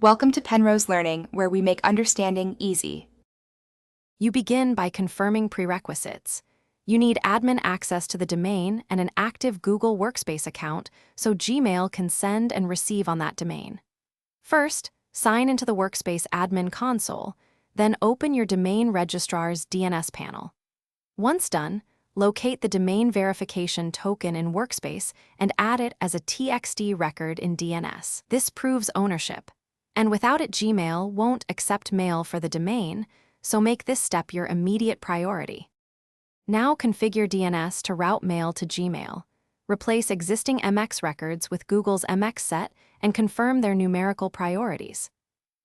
Welcome to Penrose Learning, where we make understanding easy. You begin by confirming prerequisites. You need admin access to the domain and an active Google Workspace account so Gmail can send and receive on that domain. First, sign into the Workspace admin console, then open your domain registrar's DNS panel. Once done, locate the domain verification token in Workspace and add it as a TXT record in DNS. This proves ownership. And without it, Gmail won't accept mail for the domain, so make this step your immediate priority. Now configure DNS to route mail to Gmail. Replace existing MX records with Google's MX set and confirm their numerical priorities.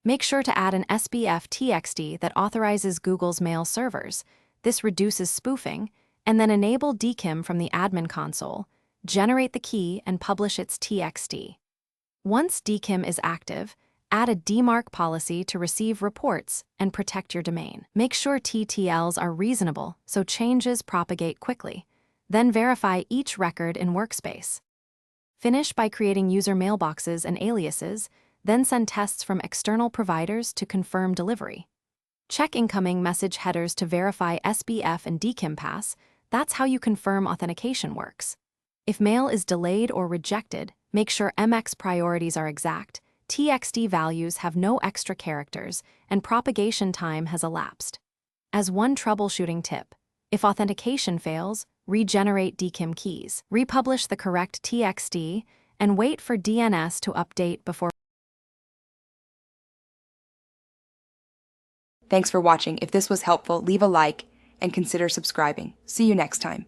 Make sure to add an SBF TXT that authorizes Google's mail servers. This reduces spoofing, and then enable DKIM from the admin console, generate the key, and publish its TXT. Once DKIM is active, add a DMARC policy to receive reports and protect your domain. Make sure TTLs are reasonable so changes propagate quickly. Then verify each record in Workspace. Finish by creating user mailboxes and aliases, then send tests from external providers to confirm delivery. Check incoming message headers to verify SBF and DKIM pass. That's how you confirm authentication works. If mail is delayed or rejected, make sure MX priorities are exact, TXT values have no extra characters, and propagation time has elapsed. As one troubleshooting tip, if authentication fails, regenerate DKIM keys, republish the correct TXT, and wait for DNS to update before. Thanks for watching. If this was helpful, leave a like and consider subscribing. See you next time.